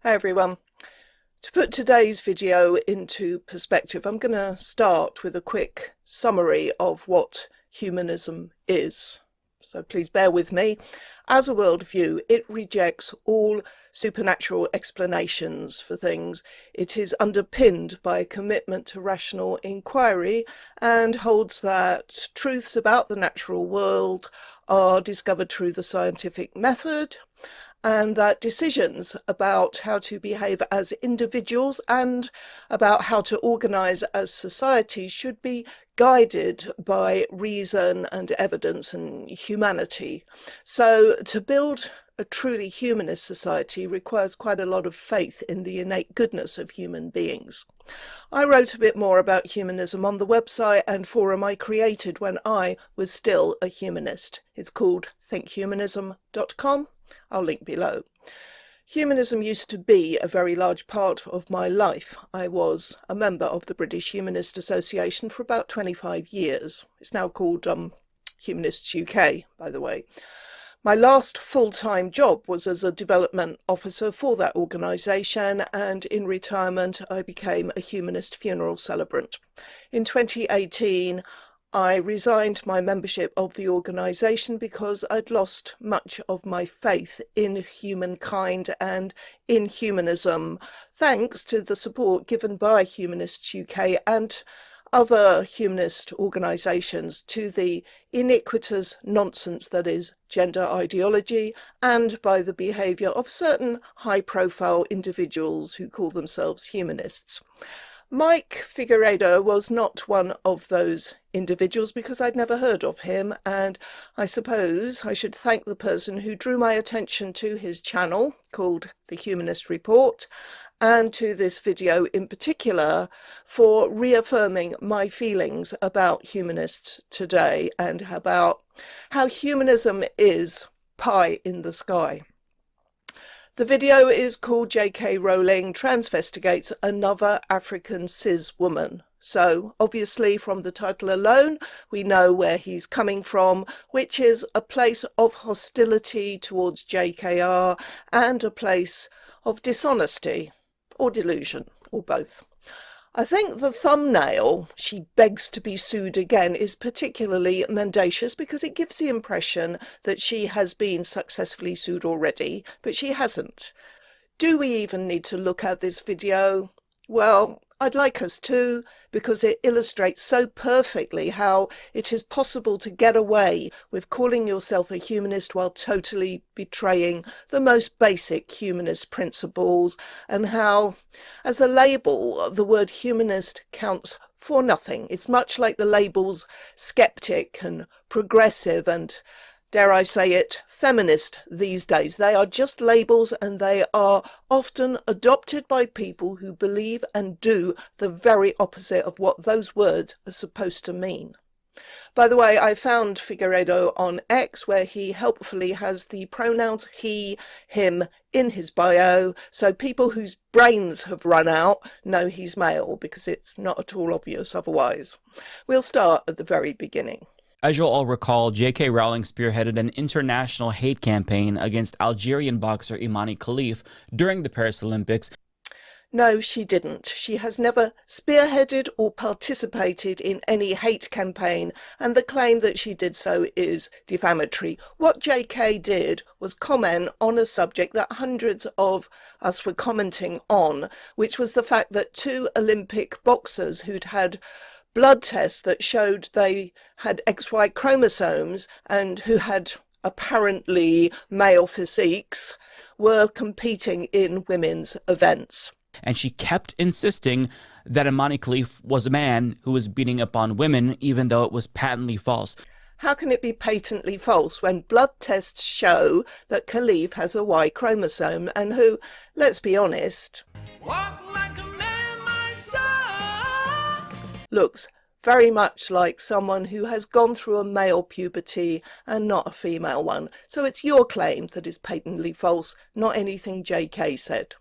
Hi everyone. To put today's video into perspective, I'm going to start with a quick summary of what humanism is. So please bear with me. As a worldview, it rejects all supernatural explanations for things. It is underpinned by a commitment to rational inquiry and holds that truths about the natural world are discovered through the scientific method, and that decisions about how to behave as individuals and about how to organise as societies should be guided by reason and evidence and humanity. So to build a truly humanist society requires quite a lot of faith in the innate goodness of human beings. I wrote a bit more about humanism on the website and forum I created when I was still a humanist. It's called thinkhumanism.com. I'll link below. Humanism used to be a very large part of my life. I was a member of the British Humanist Association for about 25 years. It's now called Humanists UK, by the way. My last full-time job was as a development officer for that organisation, and in retirement I became a humanist funeral celebrant. In 2018, I resigned my membership of the organisation because I'd lost much of my faith in humankind and in humanism, thanks to the support given by Humanists UK and other humanist organisations to the iniquitous nonsense that is gender ideology, and by the behaviour of certain high-profile individuals who call themselves humanists. Mike Figueredo was not one of those individuals because I'd never heard of him, and I suppose I should thank the person who drew my attention to his channel called The Humanist Report, and to this video in particular for reaffirming my feelings about humanists today and about how humanism is pie in the sky. The video is called JK Rowling Transvestigates Another African Cis Woman. So obviously from the title alone, we know where he's coming from, which is a place of hostility towards JKR and a place of dishonesty or delusion, or both. I think the thumbnail, "She begs to be sued again," is particularly mendacious because it gives the impression that she has been successfully sued already, but she hasn't. Do we even need to look at this video? Well, I'd like us to, because it illustrates so perfectly how it is possible to get away with calling yourself a humanist while totally betraying the most basic humanist principles, and how, as a label, the word humanist counts for nothing. It's much like the labels skeptic and progressive and, dare I say it, feminist these days. They are just labels, and they are often adopted by people who believe and do the very opposite of what those words are supposed to mean. By the way, I found Figueredo on X, where he helpfully has the pronouns he, him in his bio, so people whose brains have run out know he's male, because it's not at all obvious otherwise. We'll start at the very beginning. As you'll all recall, JK Rowling spearheaded an international hate campaign against Algerian boxer Imani Khalif during the Paris Olympics. No, she didn't. She has never spearheaded or participated in any hate campaign, and the claim that she did so is defamatory. What JK did was comment on a subject that hundreds of us were commenting on, which was the fact that two Olympic boxers who'd had blood tests that showed they had XY chromosomes and who had apparently male physiques were competing in women's events. And she kept insisting that Imani Khalif was a man who was beating up on women, even though it was patently false. How can it be patently false when blood tests show that Khalif has a Y chromosome and who, let's be honest, walk like a man, my son, looks very much like someone who has gone through a male puberty and not a female one. So it's your claim that is patently false, not anything JK said.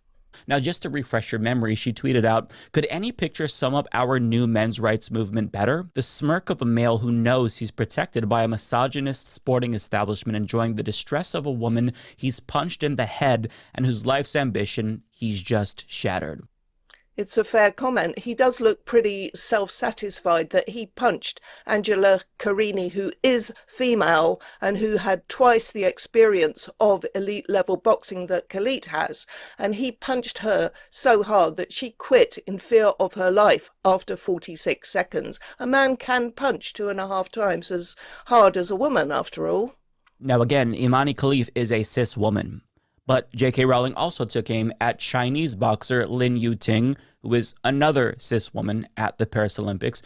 Now, just to refresh your memory, she tweeted out, "Could any picture sum up our new men's rights movement better? The smirk of a male who knows he's protected by a misogynist sporting establishment enjoying the distress of a woman he's punched in the head and whose life's ambition he's just shattered." It's a fair comment. He does look pretty self-satisfied that he punched Angela Carini, who is female and who had twice the experience of elite level boxing that Khalid has. And he punched her so hard that she quit in fear of her life after 46 seconds. A man can punch 2.5 times as hard as a woman, after all. Now, again, Imani Khalif is a cis woman. But JK Rowling also took aim at Chinese boxer Lin Yuting, who is another cis woman at the Paris Olympics.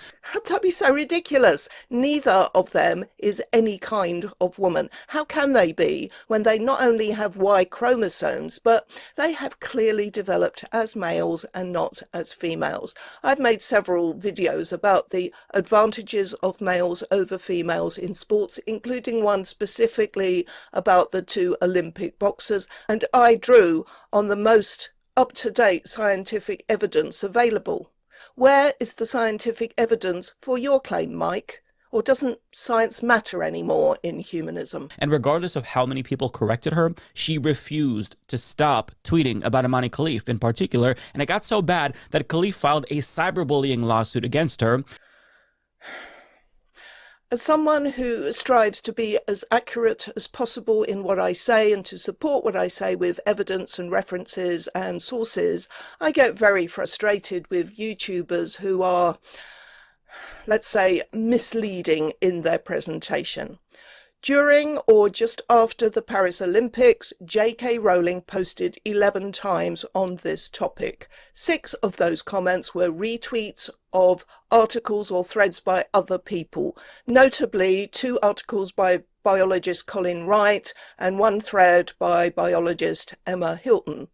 Don't be so ridiculous. Neither of them is any kind of woman. How can they be when they not only have Y chromosomes, but they have clearly developed as males and not as females? I've made several videos about the advantages of males over females in sports, including one specifically about the 2 Olympic boxers, and I drew on the most up-to-date scientific evidence available. Where is the scientific evidence for your claim, Mike? Or doesn't science matter anymore in humanism? And regardless of how many people corrected her, she refused to stop tweeting about Imani Khalif in particular, and it got so bad that Khalif filed a cyberbullying lawsuit against her. As someone who strives to be as accurate as possible in what I say and to support what I say with evidence and references and sources, I get very frustrated with YouTubers who are, let's say, misleading in their presentation. During or just after the Paris Olympics, JK Rowling posted 11 times on this topic. 6 of those comments were retweets of articles or threads by other people, notably 2 articles by biologist Colin Wright and 1 thread by biologist Emma Hilton.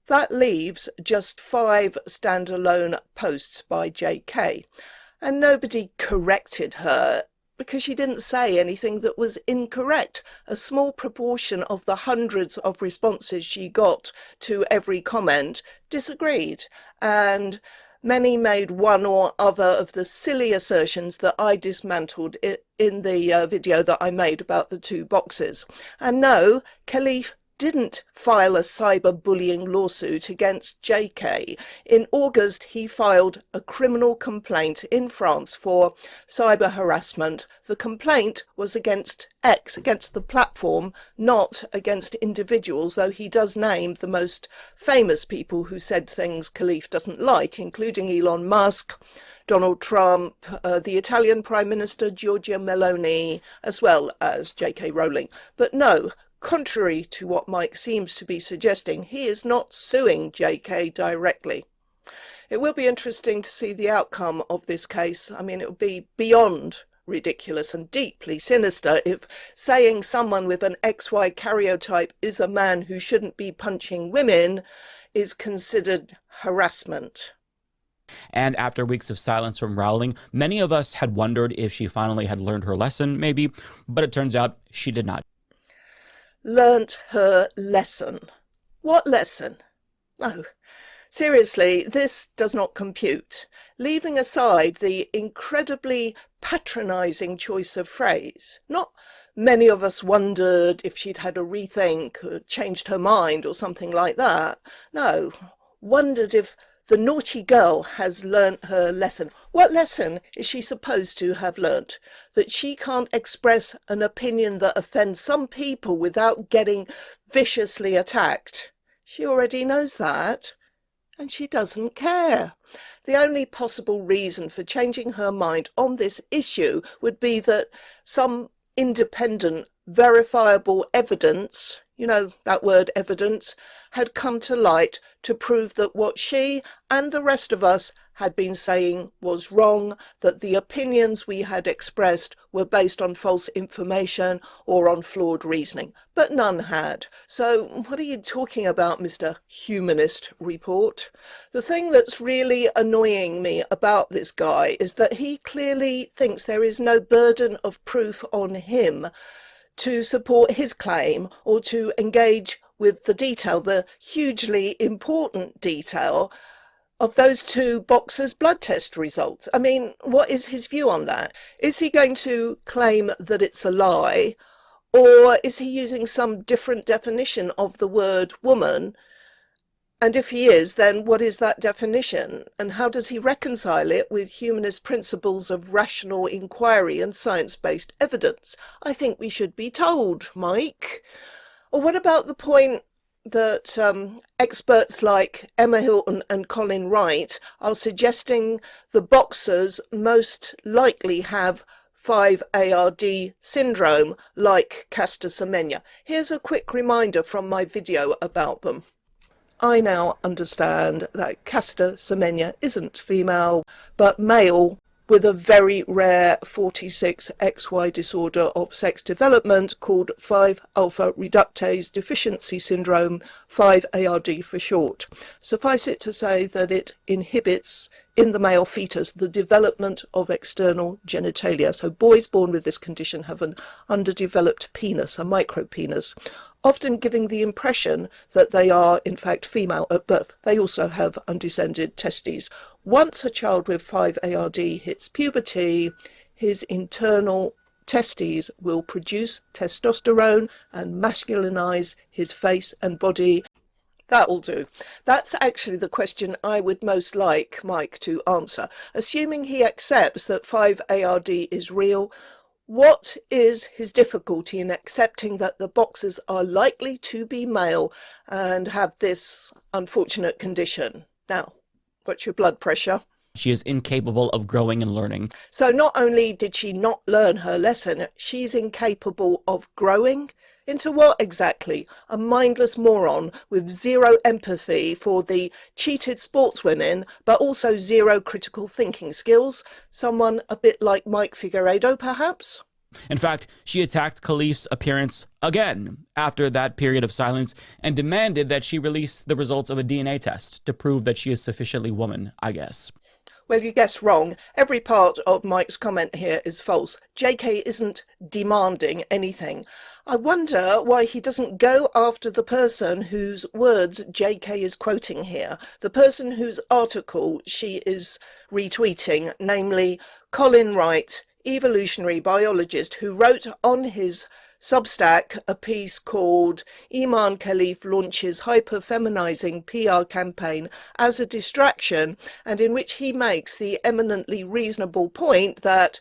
That leaves just 5 standalone posts by JK, and nobody corrected her because she didn't say anything that was incorrect. A small proportion of the hundreds of responses she got to every comment disagreed, and many made one or other of the silly assertions that I dismantled in the video that I made about the 2 boxes. And no, Khalif didn't file a cyberbullying lawsuit against JK. In August, he filed a criminal complaint in France for cyber harassment. The complaint was against X, against the platform, not against individuals, though he does name the most famous people who said things Khalif doesn't like, including Elon Musk, Donald Trump, the Italian Prime Minister Giorgia Meloni, as well as JK Rowling. But no, contrary to what Mike seems to be suggesting, he is not suing JK directly. It will be interesting to see the outcome of this case. I mean, it would be beyond ridiculous and deeply sinister if saying someone with an XY karyotype is a man who shouldn't be punching women is considered harassment. And after weeks of silence from Rowling, many of us had wondered if she finally had learned her lesson, maybe, but it turns out she did not. Learnt her lesson. What lesson? No, seriously, this does not compute. Leaving aside the incredibly patronising choice of phrase, not many of us wondered if she'd had a rethink or changed her mind or something like that. No, wondered if the naughty girl has learnt her lesson. What lesson is she supposed to have learnt? That she can't express an opinion that offends some people without getting viciously attacked. She already knows that, and she doesn't care. The only possible reason for changing her mind on this issue would be that some independent, verifiable evidence, you know, that word evidence, had come to light to prove that what she and the rest of us had been saying was wrong, that the opinions we had expressed were based on false information or on flawed reasoning. But none had. So what are you talking about, Mr. Humanist report? The thing that's really annoying me about this guy is that he clearly thinks there is no burden of proof on him to support his claim or to engage with the detail, the hugely important detail of those two boxers' blood test results. I mean, what is his view on that? Is he going to claim that it's a lie, or is he using some different definition of the word woman? And if he is, then what is that definition? And how does he reconcile it with humanist principles of rational inquiry and science-based evidence? I think we should be told, Mike. Or what about the point that experts like Emma Hilton and Colin Wright are suggesting the boxers most likely have 5-ARD syndrome, like Caster Semenya? Here's a quick reminder from my video about them. I now understand that Caster Semenya isn't female, but male, with a very rare 46XY disorder of sex development called 5-alpha reductase deficiency syndrome, 5-ARD for short. Suffice it to say that it inhibits in the male fetus the development of external genitalia. So boys born with this condition have an underdeveloped penis, a micropenis, often giving the impression that they are in fact female at birth. They also have undescended testes. Once a child with 5-ARD hits puberty, his internal testes will produce testosterone and masculinize his face and body. That'll do. That's actually the question I would most like Mike to answer. Assuming he accepts that 5-ARD is real, what is his difficulty in accepting that the boxers are likely to be male and have this unfortunate condition? Now, what's your blood pressure? She is incapable of growing and learning. So not only did she not learn her lesson, she's incapable of growing. Into what exactly? A mindless moron with zero empathy for the cheated sportswomen, but also zero critical thinking skills? Someone a bit like Mike Figueredo, perhaps? In fact, she attacked Khalif's appearance again after that period of silence and demanded that she release the results of a DNA test to prove that she is sufficiently woman, I guess. Well, you guessed wrong. Every part of Mike's comment here is false. JK isn't demanding anything. I wonder why he doesn't go after the person whose words JK is quoting here, the person whose article she is retweeting, namely Colin Wright, evolutionary biologist, who wrote on his Substack a piece called Iman Khalif Launches Hyper-Feminizing PR Campaign as a Distraction, and in which he makes the eminently reasonable point that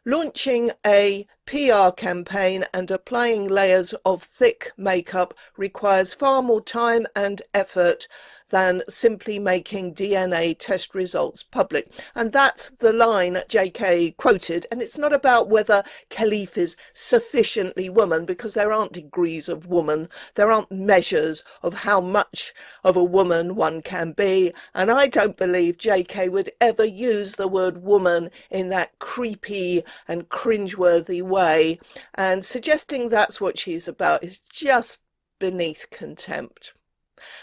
launching a PR campaign and applying layers of thick makeup requires far more time and effort than simply making DNA test results public. And that's the line JK quoted. And it's not about whether Khalif is sufficiently woman, because there aren't degrees of woman. There aren't measures of how much of a woman one can be. And I don't believe JK would ever use the word woman in that creepy and cringeworthy way. And suggesting that's what she's about is just beneath contempt.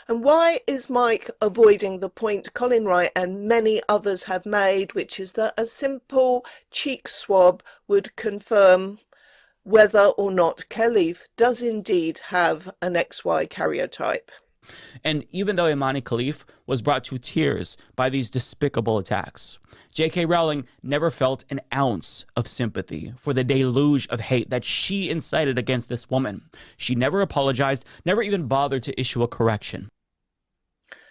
And why is Mike avoiding the point Colin Wright and many others have made, which is that a simple cheek swab would confirm whether or not Khalif does indeed have an XY karyotype? And even though Imani Khalif was brought to tears by these despicable attacks, JK Rowling never felt an ounce of sympathy for the deluge of hate that she incited against this woman. She never apologized, never even bothered to issue a correction.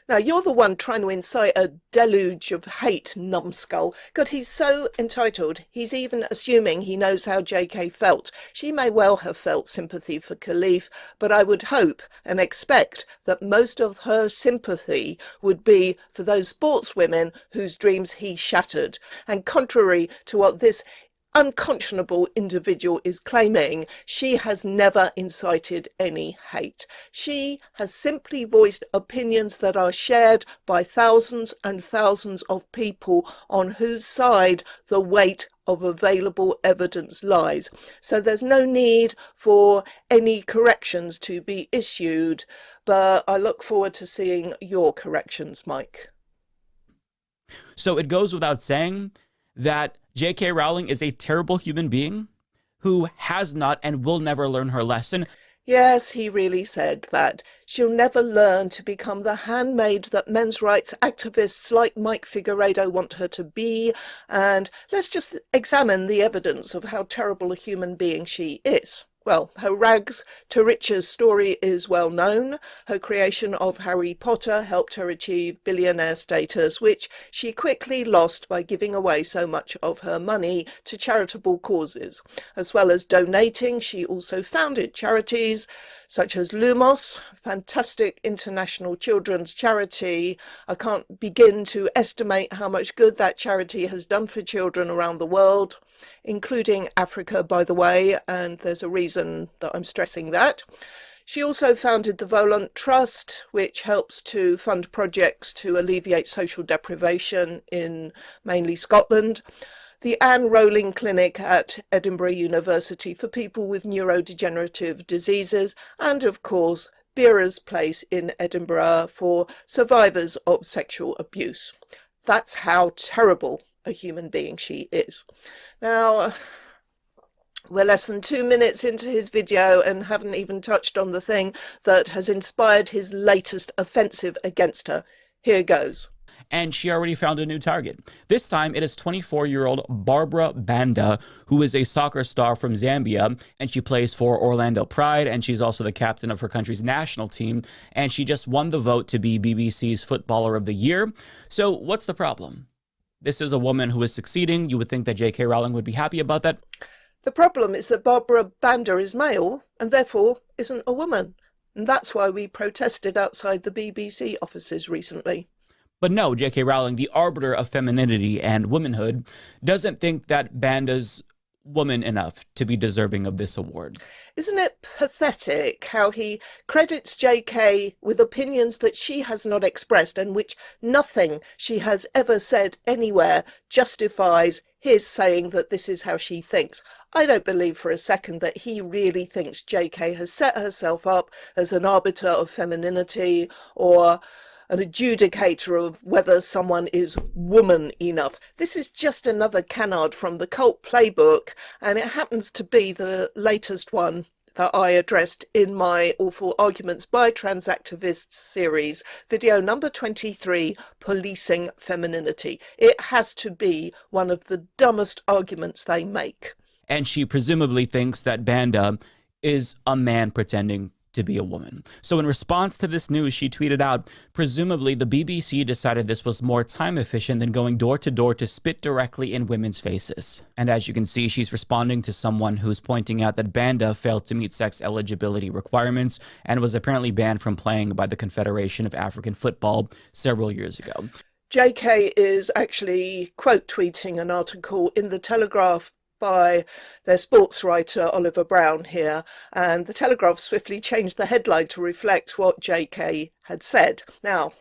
Now, you're the one trying to incite a deluge of hate, numbskull. God, he's so entitled. He's even assuming he knows how JK felt. She may well have felt sympathy for Khalif, but I would hope and expect that most of her sympathy would be for those sportswomen whose dreams he shattered. And contrary to what this unconscionable individual is claiming, she has never incited any hate. She has simply voiced opinions that are shared by thousands and thousands of people on whose side the weight of available evidence lies. So there's no need for any corrections to be issued, but I look forward to seeing your corrections, Mike. So it goes without saying that JK Rowling is a terrible human being who has not and will never learn her lesson. Yes, he really said that. She'll never learn to become the handmaid that men's rights activists like Mike Figueredo want her to be. And let's just examine the evidence of how terrible a human being she is. Well, her rags to riches story is well known. Her creation of Harry Potter helped her achieve billionaire status, which she quickly lost by giving away so much of her money to charitable causes. As well as donating, she also founded charities such as Lumos, fantastic international children's charity. I can't begin to estimate how much good that charity has done for children around the world, including Africa, by the way, and there's a reason that I'm stressing that. She also founded the Volant Trust, which helps to fund projects to alleviate social deprivation in mainly Scotland. The Anne Rowling Clinic at Edinburgh University for people with neurodegenerative diseases, and of course, Beera's Place in Edinburgh for survivors of sexual abuse. That's how terrible a human being she is. Now, we're less than 2 minutes into his video and haven't even touched on the thing that has inspired his latest offensive against her. Here goes. And she already found a new target. This time, it is 24-year-old Barbra Banda, who is a soccer star from Zambia, and she plays for Orlando Pride, and she's also the captain of her country's national team, and she just won the vote to be BBC's Footballer of the Year. So what's the problem? This is a woman who is succeeding. You would think that JK Rowling would be happy about that. The problem is that Barbra Banda is male, and therefore isn't a woman. And that's why we protested outside the BBC offices recently. But no, JK Rowling, the arbiter of femininity and womanhood, doesn't think that Banda's woman enough to be deserving of this award. Isn't it pathetic how he credits JK with opinions that she has not expressed and which nothing she has ever said anywhere justifies his saying that this is how she thinks? I don't believe for a second that he really thinks JK has set herself up as an arbiter of femininity or an adjudicator of whether someone is woman enough. This is just another canard from the cult playbook, and it happens to be the latest one that I addressed in my Awful Arguments by Trans Activists series, video number 23, Policing Femininity. It has to be one of the dumbest arguments they make. And she presumably thinks that Banda is a man pretending to be a woman. So in response to this news, she tweeted out, presumably the BBC decided this was more time efficient than going door to door to spit directly in women's faces. And as you can see, she's responding to someone who's pointing out that Banda failed to meet sex eligibility requirements and was apparently banned from playing by the Confederation of African Football several years ago. JK is actually quote tweeting an article in the Telegraph by their sports writer Oliver Brown here, and the Telegraph swiftly changed the headline to reflect what JK had said. Now,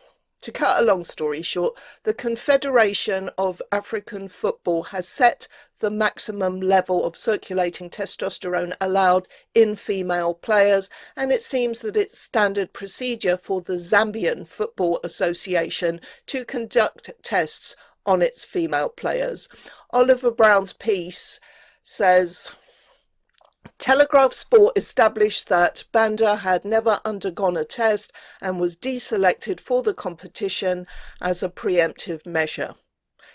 to cut a long story short, the Confederation of African Football has set the maximum level of circulating testosterone allowed in female players, and it seems that it's standard procedure for the Zambian Football Association to conduct tests on its female players. Oliver Brown's piece says, Telegraph Sport established that Banda had never undergone a test and was deselected for the competition as a preemptive measure.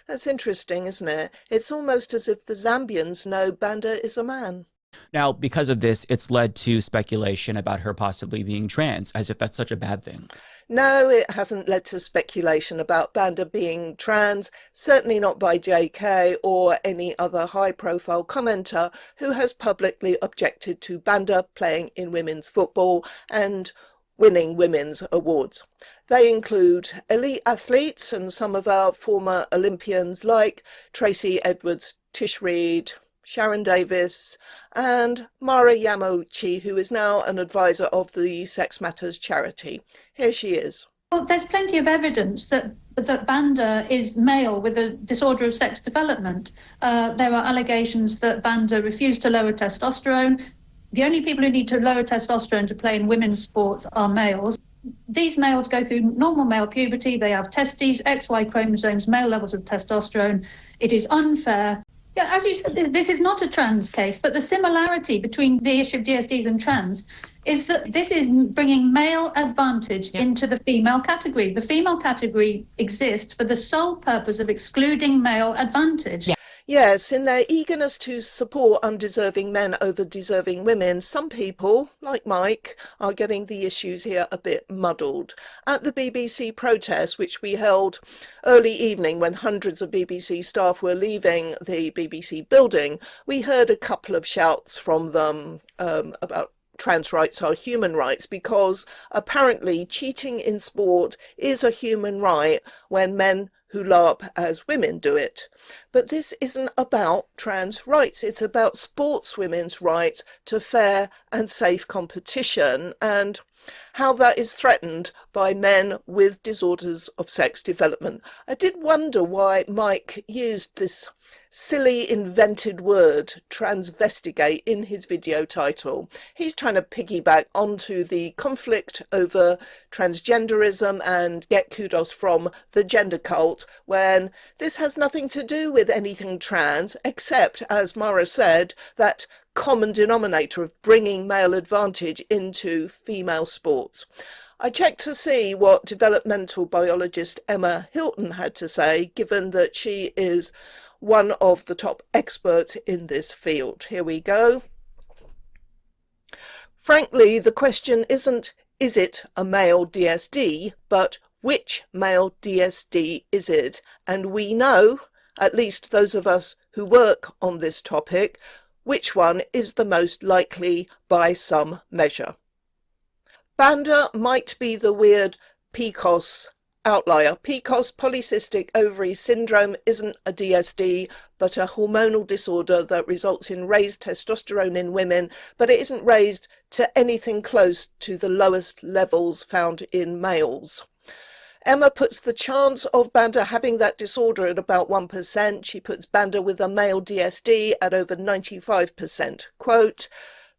That's interesting, isn't it? It's almost as if the Zambians know Banda is a man. Now, because of this, it's led to speculation about her possibly being trans, as if that's such a bad thing. No, it hasn't led to speculation about Banda being trans, certainly not by JK or any other high-profile commenter who has publicly objected to Banda playing in women's football and winning women's awards. They include elite athletes and some of our former Olympians like Tracy Edwards, Tish Reed, Sharon Davis, and Mara Yamauchi, who is now an advisor of the Sex Matters charity. Here she is. Well, there's plenty of evidence that Banda is male with a disorder of sex development. There are allegations that Banda refused to lower testosterone. The only people who need to lower testosterone to play in women's sports are males. These males go through normal male puberty. They have testes, XY chromosomes, male levels of testosterone. It is unfair Yeah, as you said, this is not a trans case, but the similarity between the issue of DSDs and trans is that this is bringing male advantage into the female category. The female category exists for the sole purpose of excluding male advantage. Yes, in their eagerness to support undeserving men over deserving women, some people, like Mike, are getting the issues here a bit muddled. At the BBC protest, which we held early evening when hundreds of BBC staff were leaving the BBC building, we heard a couple of shouts from them about trans rights are human rights, because apparently cheating in sport is a human right when men who LARP as women do it. But this isn't about trans rights. It's about sportswomen's rights to fair and safe competition, and how that is threatened by men with disorders of sex development. I did wonder why Mike used this silly invented word, transvestigate, in his video title. He's trying to piggyback onto the conflict over transgenderism and get kudos from the gender cult, when this has nothing to do with anything trans, except, as Mara said, that common denominator of bringing male advantage into female sports. I checked to see what developmental biologist Emma Hilton had to say, given that she is one of the top experts in this field. Here we go. Frankly, the question isn't, is it a male DSD, but which male DSD is it? And we know, at least those of us who work on this topic, which one is the most likely by some measure. Banda might be the weird PCOS outlier. PCOS, polycystic ovary syndrome, isn't a DSD, but a hormonal disorder that results in raised testosterone in women, but it isn't raised to anything close to the lowest levels found in males. Emma puts the chance of Banda having that disorder at about 1%. She puts Banda with a male DSD at over 95%. Quote,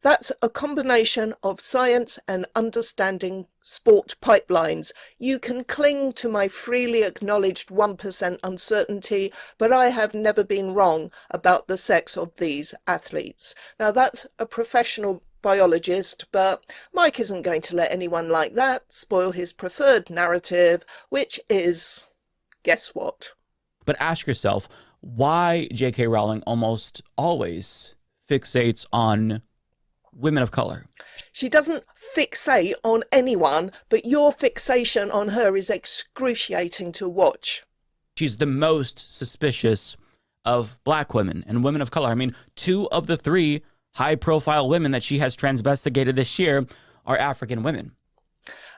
"That's a combination of science and understanding sport pipelines. You can cling to my freely acknowledged 1% uncertainty, but I have never been wrong about the sex of these athletes." Now that's a professional biologist, but Mike isn't going to let anyone like that spoil his preferred narrative, which is, guess what? But ask yourself, why JK Rowling almost always fixates on women of color? She doesn't fixate on anyone, but your fixation on her is excruciating to watch. She's the most suspicious of black women and women of color. I mean, 2 of the 3 high-profile women that she has transvestigated this year are African women.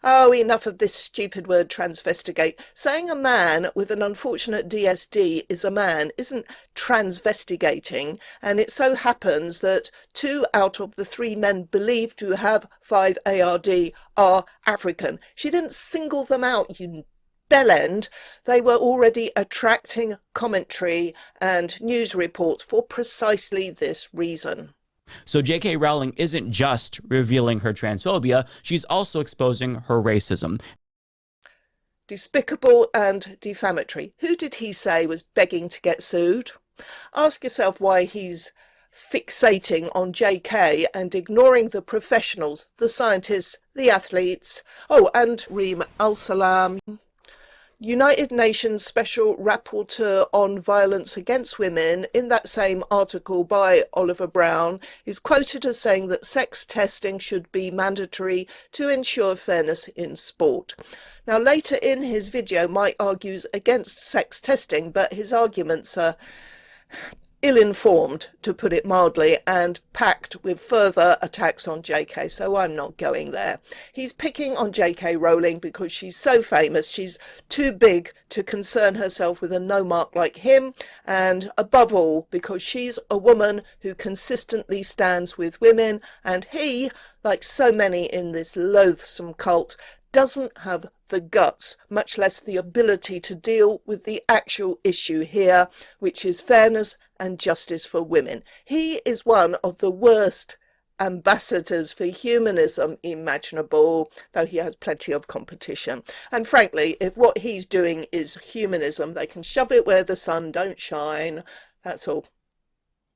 Oh, enough of this stupid word transvestigate. Saying a man with an unfortunate DSD is a man isn't transvestigating, and it so happens that 2 out of the 3 men believed to have 5-ARD are African. She didn't single them out, you bellend. They were already attracting commentary and news reports for precisely this reason. So JK Rowling isn't just revealing her transphobia, she's also exposing her racism. Despicable and defamatory. Who did he say was begging to get sued? Ask yourself why he's fixating on JK and ignoring the professionals, the scientists, the athletes. Oh, and Reem Al-Salam, United Nations Special Rapporteur on Violence Against Women, in that same article by Oliver Brown, is quoted as saying that sex testing should be mandatory to ensure fairness in sport. Now, later in his video, Mike argues against sex testing, but his arguments are ill-informed, to put it mildly, and packed with further attacks on JK, so I'm not going there. He's picking on JK Rowling because she's so famous, she's too big to concern herself with a no-mark like him, and above all, because she's a woman who consistently stands with women, and he, like so many in this loathsome cult, doesn't have the guts, much less the ability to deal with the actual issue here, which is fairness and justice for women. He is one of the worst ambassadors for humanism imaginable, though he has plenty of competition. And frankly, if what he's doing is humanism, they can shove it where the sun don't shine. That's all.